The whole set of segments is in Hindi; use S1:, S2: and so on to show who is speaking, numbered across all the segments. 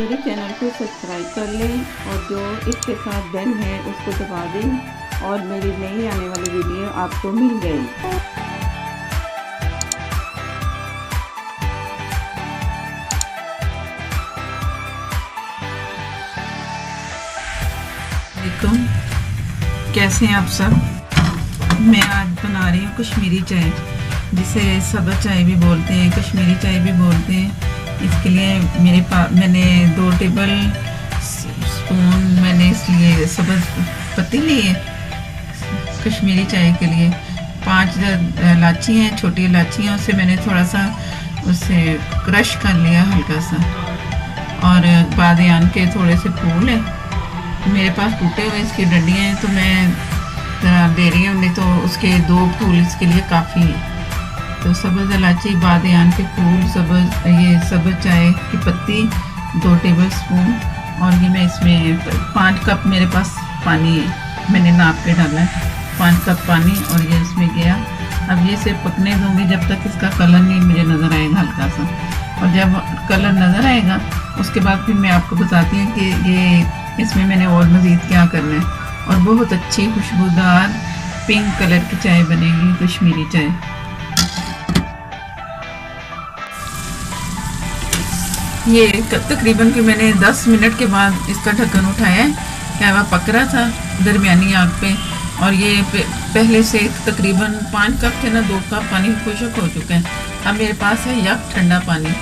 S1: मेरे चैनल को सब्सक्राइब कर लें और जो इसके साथ बेल है उसको दबा दें और मेरी नई आने वाली वीडियो आपको मिल जाएगी।
S2: वालेकुम, कैसे हैं आप सब। मैं आज बना रही हूँ कश्मीरी चाय, जिसे सब्ज़ चाय भी बोलते हैं, कश्मीरी चाय भी बोलते हैं। इसके लिए मेरे पास मैंने 2 टेबल स्पून मैंने इसलिए सब्ज़ पत्ती ली है कश्मीरी चाय के लिए। 5 इलायची हैं, छोटी इलायची हैं, उससे मैंने थोड़ा सा उसे क्रश कर लिया हल्का सा। और बादियान के थोड़े से फूल हैं मेरे पास टूटे हुए, इसकी डंडियाँ हैं, तो मैं दे रही हूँ, नहीं तो उसके 2 फूल इसके लिए काफ़ी है। तो सब्ज़ इलायची, बादियान के फूल, सब्ज़ चाय की पत्ती 2 टेबल स्पून। और ये मैं इसमें 5 कप मेरे पास पानी है, मैंने नाप के डाला है 5 कप पानी। और ये इसमें गया। अब ये इसे पकने दूँगी जब तक इसका कलर नहीं मुझे नज़र आएगा हल्का सा। और जब कलर नज़र आएगा उसके बाद फिर मैं आपको बताती हूँ कि ये इसमें मैंने और मज़ीद क्या करना है। और बहुत अच्छी खुशबूदार पिंक कलर की चाय बनेगी, कश्मीरी चाय। ये तकरीबन कि मैंने 10 मिनट के बाद इसका ढक्कन उठाया है, कहवा पक रहा था दरमियानी आग पे। और ये पहले से तकरीबन 5 कप थे ना, 2 कप पानी खुशक हो चुका है। अब मेरे पास है यक ठंडा पानी,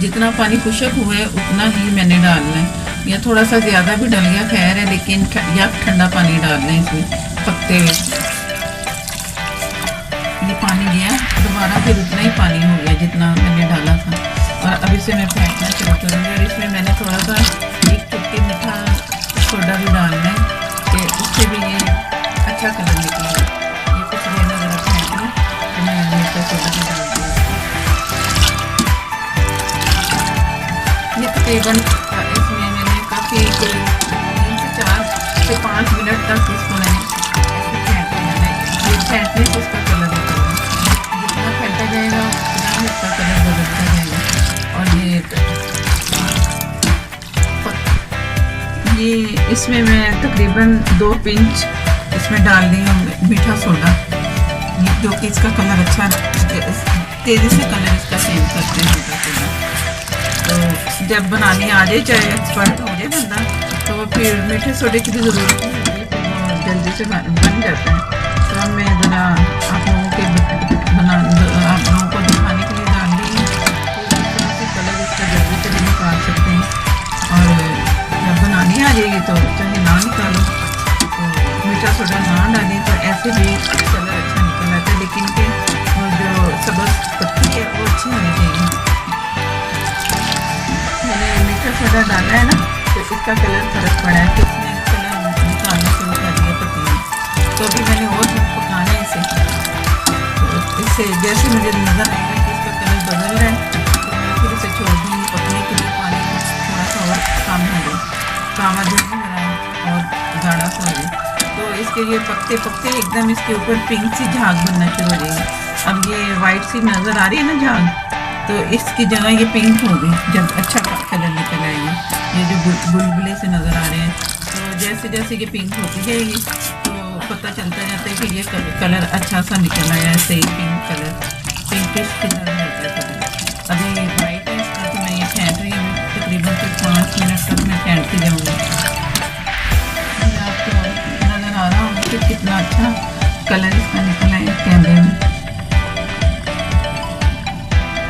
S2: जितना पानी खुशक हुआ है उतना ही मैंने डालना है, या थोड़ा सा ज़्यादा भी डल गया खैर है, लेकिन यक ठंडा पानी डालना है इसमें पकते हुए। ये पानी गया, दोबारा फिर उतना ही पानी हो गया जितना मैंने डाला था। और अब इसे मैं फेंकना शुरू करूँगी। और इसमें मैंने थोड़ा सा 1 चुटकी मीठा सोडा भी डालना है कि उससे भी ये अच्छा कलर निकलेगा। ये कुछ देना ज़रा फेंक लूँ तो मैं मीठा सोडा भी डाल दूँ। ये तकरीबन इसमें मैंने काफ़ी 3 से 4 से 5 मिनट तक इसको मैंने ऐसे फेंकते जाना है। ये फेंकने से इसका कलर निकलेगा, जितना फेंटा जाएगा उतना ही इसका कलर बदलता जाएगा। और ये इसमें मैं तकरीबन 2 पिंच इसमें डाल रही हूँ मीठा सोडा, जो कि इसका कलर अच्छा तेज़ी से कलर इसका चेंज करते हैं मीठा सोडा। तो जब बनानी आ जाए, चाहे एक्सपर्ट हो जाए बंदा, तो वो फिर मीठे सोडे की भी ज़रूरत नहीं होती, फिर वो जल्दी से बन जाता है। तो अब मैं ज़रा आप लोगों को दिखाने के लिए डाल रही हूँ, कलर इसका जल्दी से भी निकाल सकते हैं। और जब बनानी आ जाएगी तो चाहे ना निकालो, तो मीठा सोडा ना डालें तो ऐसे भी कलर अच्छा निकल आता है, लेकिन कि वो जो सब्ज़ पत्ती है वो अच्छी होनी चाहिए। मैंने मीठा सोडा डाला है ना, तो इसका कलर फ़र्क पड़ा है, तो इसने कलर निकालना शुरू कर दिया पत्ती में। तो अभी मैंने और पकाना है इसे, तो इससे जैसे मुझे नज़र आएगा कि इसका कलर बदल रहा है, फिर इसे छोड़ दूँगी पकने के लिए। पानी थोड़ा सा और कम हो गया, कावा जो हो रहा है और गाढ़ा सा हो गया, तो इसके ये पकते पकते एकदम इसके ऊपर पिंक सी झाग बनना शुरू हो जाएगी। अब ये वाइट सी नज़र आ रही है ना झाग, तो इसकी जगह ये पिंक हो गई जब अच्छा कलर निकल आएगा। ये जो बुलबुले से नज़र आ रहे हैं, तो जैसे जैसे ये पिंक होती जाएगी तो पता चलता जाता है कि ये कलर अच्छा सा निकल आया है, सही पिंक कलर, पिंकिश की तरह होता है कलर। अभी वाइट है इसका, तो मैं ये फेंक रही हूँ, तकरीबन 5 मिनट तक मैं फेंकती जाऊँगी। आपको नज़र आ रहा होगा कि कितना अच्छा कलर इसका निकला है कैमरे में।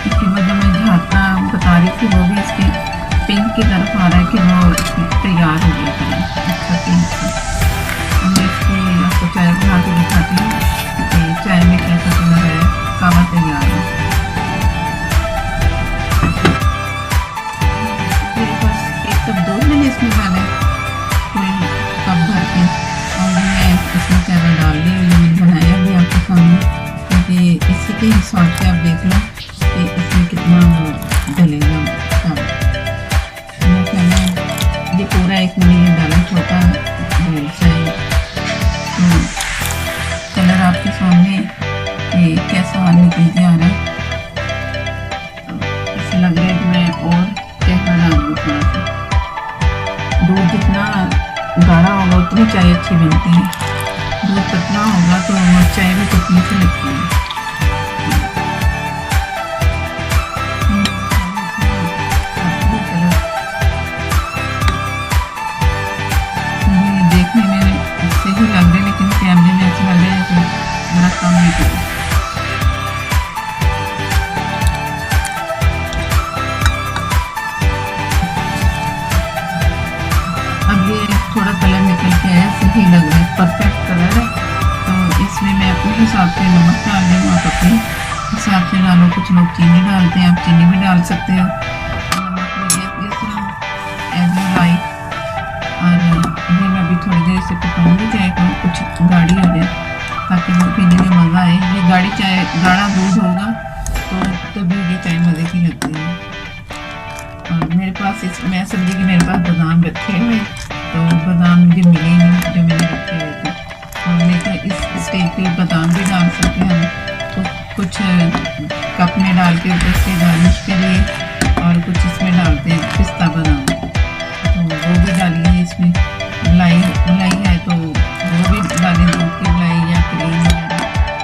S2: इसकी वजह मैं झाँकना बता रही थी, वो भी इसके पिंक की तरफ आ रहा है कि वो तैयार हो गया कलर अच्छा पिंक सा। मैं इसकी आपको चाय बना के दिखाती हूँ कि चाय में कैसा कलर है, कावा तैयार है। मेरे पास 1 कप दूध मैंने इसमें डाला है, कोई कप भर के, और मैं इसमें चाय डाल दी, मैंने बनाया भी आपके सामने, क्योंकि इसी के हिसाब से आप देख लो कि इसमें कितना डलेगा। मैं कहना ये पूरा 1 मैंने डाला, छोटा बोल सा कलर आपके सामने ये कैसा निकल के आ रहा है। ऐसा लग रहा है कि मैं और चेहरा डाल दूँ थोड़ा सा। गाढ़ा होगा उतनी चाय अच्छी बनती है, दूध पतला होगा तो चाय भी पतली सी लगती है। ये देखने में सही लग रहा है लेकिन कैमरे में ऐसा लग रहा है कि बड़ा कम नहीं कर। अब ये थोड़ा कलर निकल के आया, सही लग रहा है, परफेक्ट कलर है। तो इसमें मैं अपने हिसाब से नमक डाल रही हूँ, आप अपने हिसाब से डालो। कुछ लोग चीनी डालते हैं, आप चीनी भी डाल सकते हो। नमक में जिस तरह एज यू लाइक। और ये मैं अभी थोड़ी देर से पकाऊंगी चाय को, कुछ गाढ़ी हो जाए ताकि वो पीने में मज़ा आए। ये गाढ़ी चाय, गाढ़ा दूध होगा तो तभी ये चाय मज़े की लगती है। और मेरे पास मैं समझी कि मेरे पास बादाम रखे हुए, तो बादाम मुझे मिले ही नहीं जो मैंने रखे हुए थे। तो लेकिन इस स्टेज पे बादाम भी डाल सकते हैं तो कुछ कप में डाल के ऊपर से गार्निश के लिए, और कुछ इसमें डालते हैं पिस्ता बादाम, तो वो भी डालिए। इसमें मलाई है तो वो भी डालें, दूध की मलाई या क्रीम वगैरह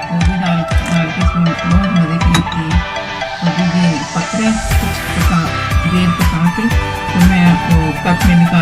S2: वो भी डाल के इसमें बहुत मज़े की लगती है। तो अभी ये पक रहे, कुछ देर पका के तो मैं आपको कप में निकाल